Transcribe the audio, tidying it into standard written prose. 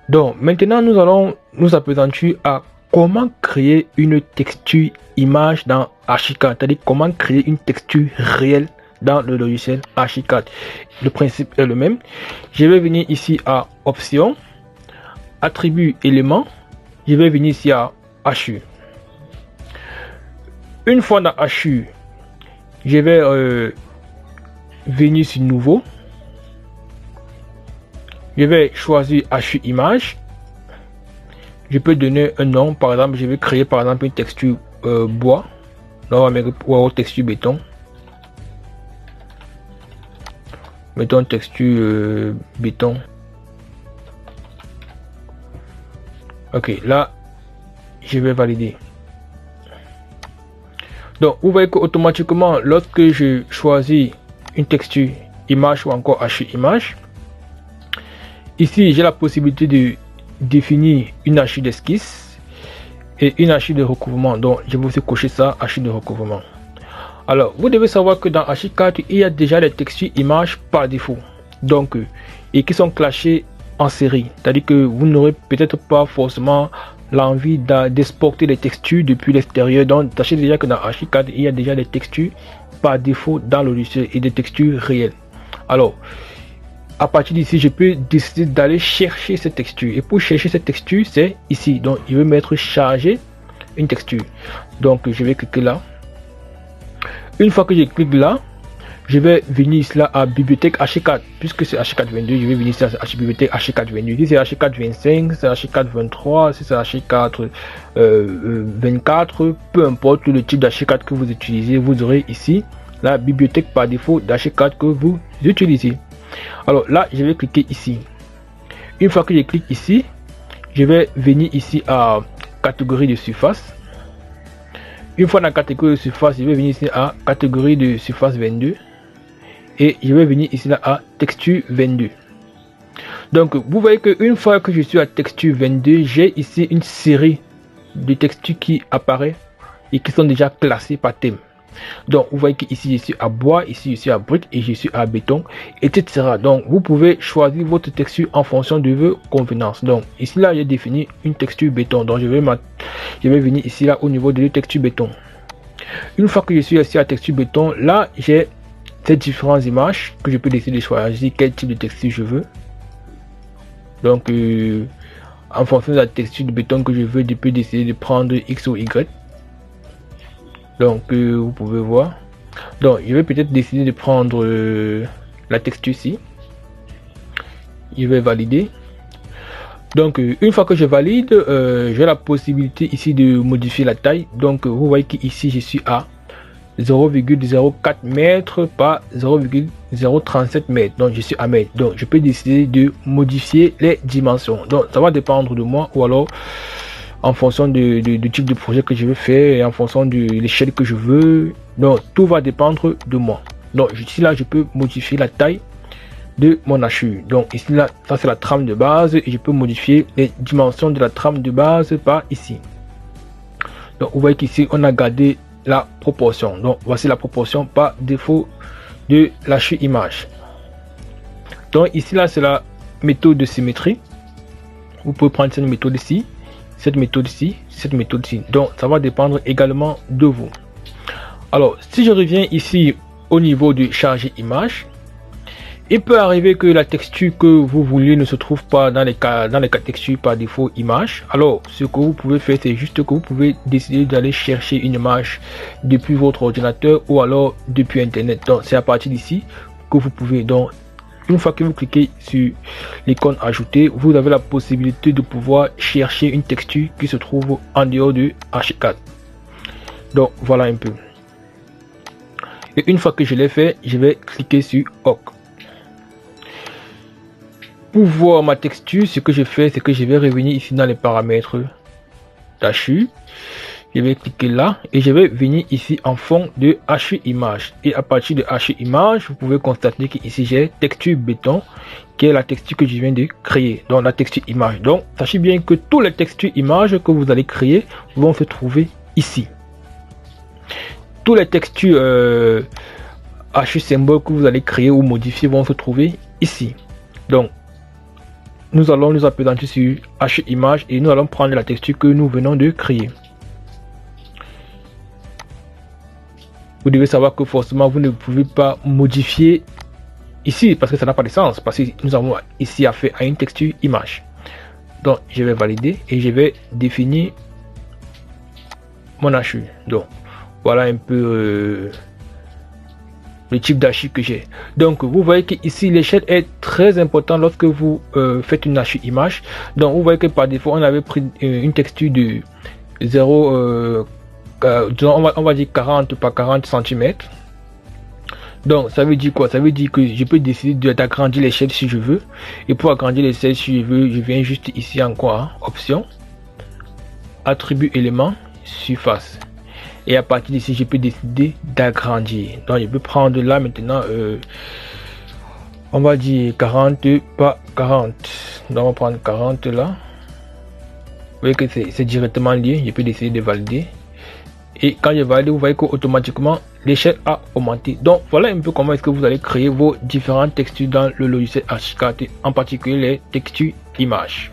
Donc maintenant nous allons nous appesantir à comment créer une texture image dans Archicad, c'est-à-dire comment créer une texture réelle dans le logiciel Archicad. Le principe est le même. Je vais venir ici à options, attribut éléments, je vais venir ici à HU. Une fois dans HU, je vais venir sur nouveau. Je vais choisir HU image. Je peux donner un nom, par exemple, je vais créer par exemple une texture bois. Là, on va mettre texture béton. Mettons texture béton. Ok, là, je vais valider. Donc, vous voyez qu'automatiquement, lorsque je choisis une texture image ou encore HU image, ici, j'ai la possibilité de définir une HU d'esquisse et une HU de recouvrement. Donc, je vais aussi cocher ça, HU de recouvrement. Alors, vous devez savoir que dans Archicad, il y a déjà les textures images par défaut. Donc, et qui sont clashées en série. C'est-à-dire que vous n'aurez peut-être pas forcément l'envie d'exporter les textures depuis l'extérieur. Donc, sachez déjà que dans Archicad, il y a déjà des textures par défaut dans le logiciel et des textures réelles. Alors, à partir d'ici, je peux décider d'aller chercher cette texture. Et pour chercher cette texture, c'est ici. Donc, je vais mettre charger une texture. Donc, je vais cliquer là. Une fois que je clique là, je vais venir ici là à bibliothèque Archicad. Puisque c'est Archicad 22, je vais venir ici à bibliothèque Archicad 22. Si c'est Archicad 25, c'est Archicad 23, si c'est Archicad 24, peu importe le type d'Archicad que vous utilisez, vous aurez ici la bibliothèque par défaut d'Archicad que vous utilisez. Alors là, je vais cliquer ici. Une fois que je clique ici, je vais venir ici à catégorie de surface. Une fois dans la catégorie de surface, je vais venir ici à catégorie de surface 22. Et je vais venir ici là à texture 22. Donc, vous voyez qu'une fois que je suis à texture 22, j'ai ici une série de textures qui apparaît et qui sont déjà classées par thème. Donc, vous voyez qu'ici je suis à bois, ici je suis à brique et je suis à béton, etc. Donc, vous pouvez choisir votre texture en fonction de vos convenances. Donc, ici là, j'ai défini une texture béton. Donc, je vais venir ici là au niveau de la texture béton. Une fois que je suis ici à texture béton, là, j'ai ces différentes images que je peux décider de choisir quel type de texture je veux. Donc, en fonction de la texture de béton que je veux, je peux décider de prendre X ou Y. Donc, vous pouvez voir. Donc, je vais peut-être décider de prendre la texture ici. Je vais valider. Donc, une fois que je valide, j'ai la possibilité ici de modifier la taille. Donc, vous voyez qu'ici, je suis à 0,04 mètres par 0,037 mètres. Donc, je suis à mètre. Donc, je peux décider de modifier les dimensions. Donc, ça va dépendre de moi ou alors en fonction du type de projet que je veux faire et en fonction de l'échelle que je veux. Donc, tout va dépendre de moi. Donc, ici, là, je peux modifier la taille de mon HU. Donc, ici, là, ça, c'est la trame de base et je peux modifier les dimensions de la trame de base par ici. Donc, vous voyez qu'ici, on a gardé la proportion. Donc, voici la proportion par défaut de l'HU image. Donc, ici, là, c'est la méthode de symétrie. Vous pouvez prendre cette méthode ici, cette méthode ici, cette méthode ici. Donc, ça va dépendre également de vous. Alors, si je reviens ici au niveau de charger image, il peut arriver que la texture que vous voulez ne se trouve pas dans les cas textures par défaut image. Alors, ce que vous pouvez faire, c'est juste que vous pouvez décider d'aller chercher une image depuis votre ordinateur ou alors depuis Internet. Donc, c'est à partir d'ici que vous pouvez. Donc, une fois que vous cliquez sur l'icône ajouter, vous avez la possibilité de pouvoir chercher une texture qui se trouve en dehors de Archicad. Donc, voilà un peu. Et une fois que je l'ai fait, je vais cliquer sur OK. Pour voir ma texture, ce que je fais, c'est que je vais revenir ici dans les paramètres d'HU. Je vais cliquer là et je vais venir ici en fond de HU image. Et à partir de HU image, vous pouvez constater qu'ici j'ai texture béton, qui est la texture que je viens de créer. Donc la texture image. Donc sachez bien que toutes les textures images que vous allez créer vont se trouver ici. Toutes les textures HU symbole que vous allez créer ou modifier vont se trouver ici. Donc nous allons nous appesantir sur H image et nous allons prendre la texture que nous venons de créer. Vous devez savoir que forcément vous ne pouvez pas modifier ici parce que ça n'a pas de sens, parce que nous avons ici affaire à une texture image. Donc je vais valider et je vais définir mon hachure. Donc voilà un peu le type d'hachure que j'ai. Donc vous voyez que ici l'échelle est très important lorsque vous faites une hachure image. Donc vous voyez que par défaut on avait pris une texture de 0 on va dire 40 par 40 cm. Donc ça veut dire quoi? Ça veut dire que je peux décider d'agrandir l'échelle si je veux, et pour agrandir l'échelle si je veux, je viens juste ici encore, hein, option, attribut élément, surface, et à partir d'ici je peux décider d'agrandir. Donc je peux prendre là maintenant on va dire 40 par 40. Donc on va prendre 40 là. Vous voyez que c'est directement lié. Je peux décider de valider. Et quand je valide, vous voyez qu'automatiquement l'échelle a augmenté. Donc voilà un peu comment est-ce que vous allez créer vos différentes textures dans le logiciel Archicad, en particulier les textures images.